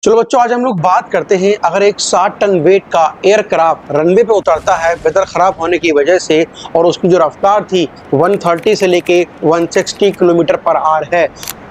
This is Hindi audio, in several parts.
चलो बच्चों, आज हम लोग बात करते हैं अगर एक 60 टन वेट का एयरक्राफ्ट रनवे पे उतरता है वेदर खराब होने की वजह से और उसकी जो रफ्तार थी 130 से लेके 160 किलोमीटर पर आवर है,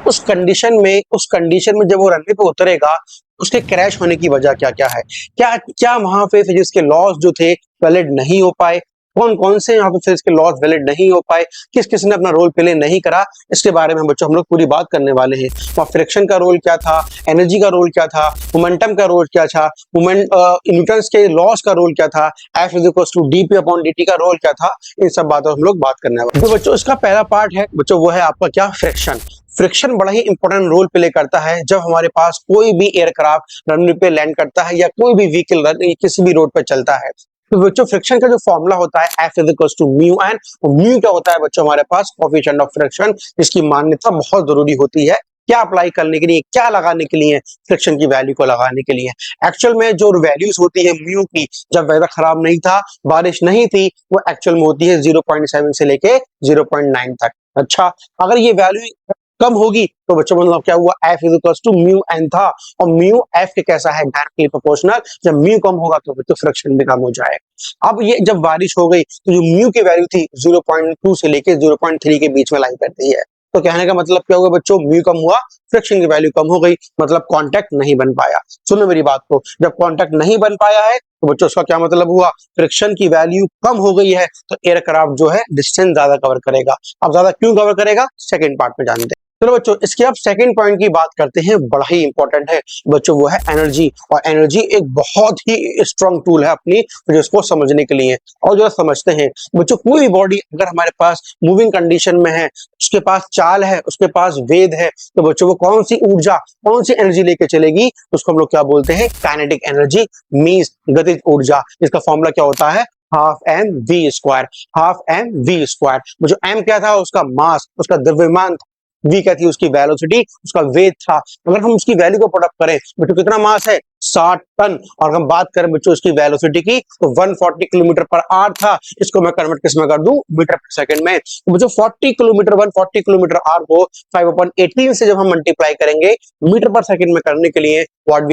उस कंडीशन में जब वो रनवे पे उतरेगा, उसके क्रैश होने की वजह क्या क्या है? क्या क्या वहां पे फिजिक्स के लॉज जो थे वैलिड नहीं हो पाए? कौन कौन से यहाँ पे फिजिक्स के लॉज वैलिड नहीं हो पाए? किस किस ने अपना रोल प्ले नहीं करा? इसके बारे में बच्चों हम लोग पूरी बात करने वाले हैं। वहाँ फ्रिक्शन का रोल क्या था, एनर्जी का रोल क्या था, मोमेंटम का रोल क्या था, मोमेंट न्यूटन्स के लॉस का रोल क्या था, f is equals to d p upon d t का रोल क्या था, इन सब बातों हम लोग बात करने वाले। तो बच्चों इसका पहला पार्ट है बच्चों, वो है आपका क्या, फ्रिक्शन। फ्रिक्शन बड़ा ही इंपॉर्टेंट रोल प्ले करता है जब हमारे पास कोई भी एयरक्राफ्ट रनवे पे लैंड करता है या कोई भी व्हीकल किसी भी रोड पे चलता है। तो बच्चों फ्रिक्शन का जो फॉर्मूला होता है f is equals to mu n, और म्यू क्या होता है बच्चों हमारे पास, कोएफिशिएंट ऑफ फ्रिक्शन, जिसकी मान्यता बहुत जरूरी होती है। क्या अप्लाई करने के लिए, क्या लगाने के लिए, फ्रिक्शन की वैल्यू को लगाने के लिए। एक्चुअल में जो वैल्यूज होती है म्यू की, जब वेदर खराब नहीं था, बारिश नहीं थी, वो एक्चुअल में होती है 0.7 से लेके 0.9 तक। अच्छा, अगर ये वैल्यू कम होगी तो बच्चों मतलब क्या हुआ, f is equals to mu n था, और म्यू एफ के कैसा है, डायरेक्टली प्रोपोर्शनल। जब म्यू कम होगा तो बच्चों फ्रिक्शन भी कम हो जाएगा। अब ये जब बारिश हो गई तो जो म्यू की वैल्यू थी 0.2 से लेके 0.3 के बीच में लाई करती है। तो कहने का मतलब क्या हुआ बच्चों, म्यू कम हुआ, फ्रिक्शन की वैल्यू कम हो गई, मतलब कांटेक्ट नहीं बन पाया। सुनो मेरी बात को, जब कांटेक्ट नहीं बन पाया है तो बच्चों उसका क्या मतलब हुआ, फ्रिक्शन की वैल्यू कम हो गई है, तो एयरक्राफ्ट जो है डिस्टेंस ज्यादा कवर करेगा। अब ज्यादा क्यों कवर करेगा, सेकंड पार्ट में जानते हैं। चलो बच्चों, इसके अब सेकंड पॉइंट की बात करते हैं, बड़ा ही इंपॉर्टेंट है बच्चों, वो है एनर्जी। और एनर्जी एक बहुत ही स्ट्रॉन्ग टूल है अपनी जिसको समझने के लिए। और जो समझते हैं बच्चों, कोई भी बॉडी अगर हमारे पास मूविंग कंडीशन में है, उसके पास चाल है, उसके पास वेग है, तो बच्चों वो कौन सी ऊर्जा, कौन सी एनर्जी लेके चलेगी, उसको हम लोग क्या बोलते हैं, काइनेटिक एनर्जी, मींस गतिज ऊर्जा। इसका फॉर्मूला क्या होता है, half m v square. Half m v square. जो एम क्या था, उसका मास, उसका द्रव्यमान, वी क्या थी, उसकी वेलोसिटी, उसका वेग था। अगर हम उसकी वैल्यू को प्रोडक्ट करें बच्चों, कितना मास है, 60 टन। और हम बात करें बच्चों उसकी वेलोसिटी की, तो 140 किलोमीटर पर आवर था। इसको मैं कन्वर्ट किस में कर दूं, मीटर पर सेकंड में। तो बच्चों 40 किलोमीटर 140 किलोमीटर आवर को 5/18 से जब हम मल्टीप्लाई करेंगे मीटर पर सेकंड में करने के लिए, व्हाट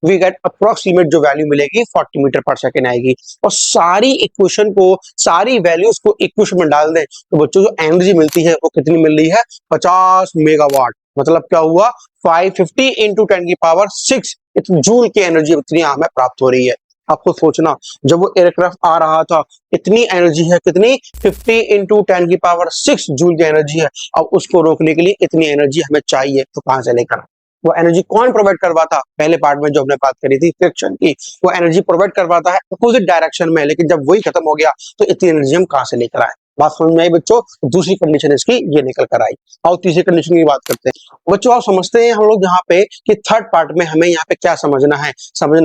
वी गेट अप्रोक्सीमेट जो वैल्यू मिलेगी 40 मीटर पर सेकंड आएगी। और सारी इक्वेशन को, सारी वैल्यूज को इक्वेशन में डाल दें तो बच्चों जो एनर्जी मिलती है वो कितनी मिल रही है, 50 मेगावाट। मतलब क्या हुआ, 550 इंटू 10 की पावर 6 जूल की एनर्जी इतनी हमें प्राप्त हो रही है। आपको सोचना, जब वो एयरक्राफ्ट आ रहा था, इतनी एनर्जी है, कितनी, 50 इंटू 10 की पावर 6 जूल की एनर्जी है। अब उसको रोकने के लिए इतनी एनर्जी हमें चाहिए, तो कहां से लेकर, वो एनर्जी कौन प्रोवाइड करवाता, पहले पार्ट में जो हमने बात करी थी फ्रिक्शन की, वो एनर्जी प्रोवाइड करवाता है अपोजिट डायरेक्शन में। लेकिन जब वही खत्म हो गया तो इतनी एनर्जी हम कहां से लेकर आए, बात समझ में आई बच्चों। दूसरी कंडीशन इसकी ये निकल कर आई। और तीसरी कंडीशन की बात करते हैं बच्चों। आप समझते हैं हम लोग यहाँ पे कि थर्ड पार्ट में हमें यहाँ पे क्या समझना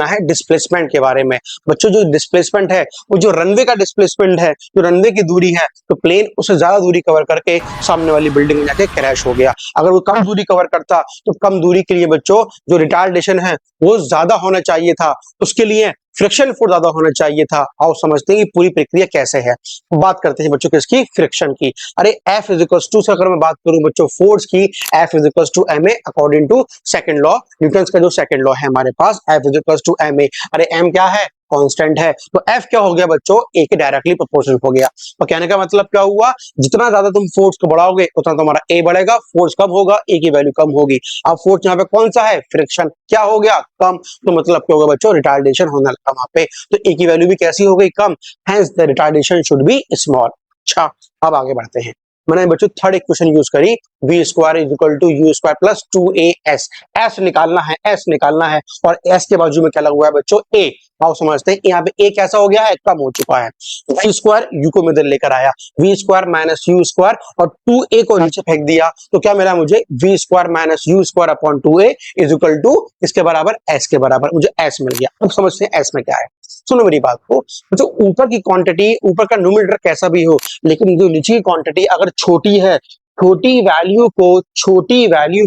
है डिस्प्लेसमेंट के बारे में। बच्चों जो डिस्प्लेसमेंट है, वो जो रनवे का डिस्प्लेसमेंट है, जो रनवे की दूरी है, तो प्लेन उससे ज्यादा दूरी कवर करके सामने वाली बिल्डिंग में जाके क्रैश हो गया। अगर वो कम दूरी कवर करता तो कम दूरी के लिए बच्चों जो रिटार्डेशन है वो ज्यादा होना चाहिए था, उसके लिए फ्रिक्शन फोर्स ज्यादा होना चाहिए था। आओ समझते हैं कि पूरी प्रक्रिया कैसे है। बात करते हैं बच्चों किसकी, फ्रिक्शन की। अरे एफ इज इक्वल्स टू से अगर मैं बात करूं बच्चों फोर्स की, F is equals to m a according to second law, Newton's का जो सेकंड लॉ है हमारे पास, F is equals to m a. अरे एम क्या है, कांस्टेंट है, तो एफ क्या हो गया बच्चों, ए के डायरेक्टली प्रोपोर्शनल हो गया। तो कहने का मतलब क्या हुआ, जितना ज्यादा तुम फोर्स को बढ़ाओगे उतना तुम्हारा ए बढ़ेगा, फोर्स कम होगा, ए की वैल्यू कम होगी। अब फोर्स यहाँ पे कौन सा है, फ्रिक्शन, क्या हो गया, कम। तो मतलब क्या होगा बच्चों, रिटार्डेशन होने लगा वहां पे, तो ए की वैल्यू भी कैसी हो गई, कम, hence the retardation should be small. अच्छा, अब आगे बढ़ते हैं। मैंने बच्चों थर्ड इक्वेशन यूज करी, v square is equal to u square plus 2as। S निकालना है, एस निकालना है, और एस के बाजू में क्या लगा हुआ है बच्चों, ए। आओ समझते हैं, यहाँ पे ए कैसा हो गया है, कम हो चुका है। वी स्क्वायर यू को मैं इधर लेकर आया, v square minus u square, और 2a को नीचे फेंक दिया, तो क्या मिला मुझे, v square minus u square upon 2a is equal to इसके बराबर, एस के बराबर, मुझे एस मिल गया। अब समझते हैं एस में क्या है। सुनो मेरी बात को, तो ऊपर की क्वांटिटी, ऊपर का न्यूमरेटर कैसा भी हो, लेकिन जो नीचे की क्वांटिटी अगर छोटी है, छोटी वैल्यू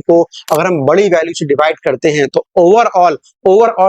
को अगर हम बड़ी वैल्यू से डिवाइड करते हैं तो ओवरऑल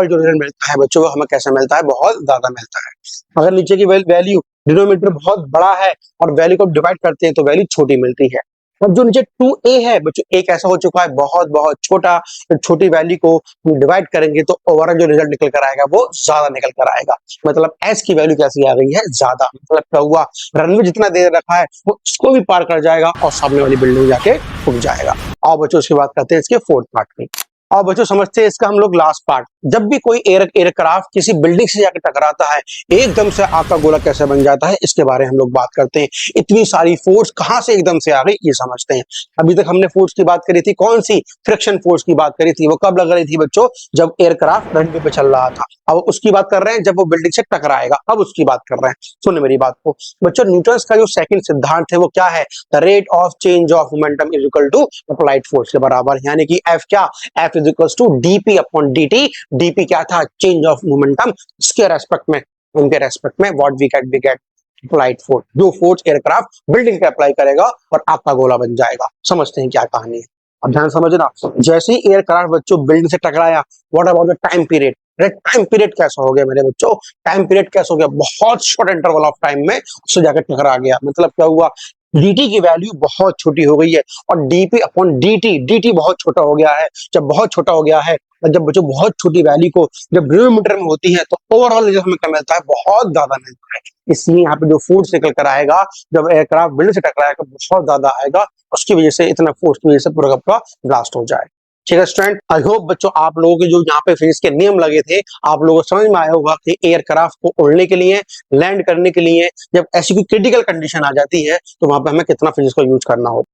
जो रिजल्ट मिलता है बच्चों, वो हमें कैसा मिलता है, बहुत ज्यादा मिलता है। अगर नीचे की वैल्यू डिनोमिनेटर बहुत बड़ा है और वैल्यू को डिवाइड करते हैं तो वैल्यू छोटी मिलती है। और जो नीचे 2a है बच्चों, एक ऐसा हो चुका है बहुत बहुत छोटा, तो छोटी वैल्यू को डिवाइड करेंगे तो ओवरऑल जो रिजल्ट निकल कर आएगा वो ज्यादा निकल कर आएगा। मतलब s की वैल्यू कैसी आ गई है, ज्यादा। मतलब क्या हुआ, रनवे जितना दे रखा है वो उसको भी पार कर जाएगा और सामने वाली बिल्डिंग जाके रुक जाएगा। और बच्चों उसकी बात करते हैं इसके फोर्थ पार्ट की। और बच्चों समझते हैं इसका हम लोग लास्ट पार्ट। जब भी कोई एयरक्राफ्ट किसी बिल्डिंग से जाकर टकराता है, एकदम से आग का गोला कैसे बन जाता है, इसके बारे में हम लोग बात करते हैं। इतनी सारी फोर्स कहां से एकदम से आ गई, ये समझते हैं। अभी तक हमने फोर्स की बात करी थी, कौन सी, फ्रिक्शन फोर्स की बात करी थी। वो कब लग रही थी बच्चों, जब एयरक्राफ्ट रनवे पे चल रहा था। अब उसकी बात कर रहे हैं जब वो बिल्डिंग से टकराएगा, अब उसकी बात कर रहे हैं। सुनो मेरी बात को बच्चों, न्यूटन का जो सेकंड सिद्धांत है वो क्या है, the rate of change of momentum is equal to applied force के बराबर। यानी कि F क्या, F is equal to dp upon dt। dp क्या था, चेंज ऑफ मोमेंटम, इसके रेस्पेक्ट में, उनके रेस्पेक्ट में what we get applied force. जो फोर्स एयरक्राफ्ट बिल्डिंग पे अप्लाई करेगा और आग का गोला बन जाएगा। समझते हैं क्या कहानी है, अब ध्यान समझना। जैसे ही एयरक्राफ्ट बच्चों बिल्डिंग से टकराया, what about the time period, time period कैसा हो गया मेरे बच्चों, टाइम पीरियड कैसा हो गया, बहुत शॉर्ट इंटरवल ऑफ टाइम में उससे जाकर टकरा गया। मतलब क्या हुआ, dt की वैल्यू बहुत छोटी हो गई है और dp अपॉन dt बहुत छोटा हो गया है। जब बहुत छोटा हो गया है और जब बच्चों बहुत छोटी वैल्यू को जब ग्रेविमीटर में होती है तो ओवरऑल रिजल्ट हमें क्या मिलता है, बहुत ज्यादा मिलता है। इसलिए यहाँ पे जो फोर्स निकल कर आएगा जब एयरक्राफ्ट बिल्डिंग से टकराएगा बहुत ज्यादा आएगा, उसकी वजह से, इतना फोर्स की वजह से पूरा का ब्लास्ट हो जाए। ठीक है स्टूडेंट, आई होप बच्चों आप लोगों के जो यहाँ पे फिजिक्स के नियम लगे थे, आप लोगों को समझ में आया होगा कि एयरक्राफ्ट को उड़ने के लिए, लैंड करने के लिए, जब ऐसी कोई क्रिटिकल कंडीशन आ जाती है तो वहां पे हमें कितना फिजिक्स को यूज करना होगा।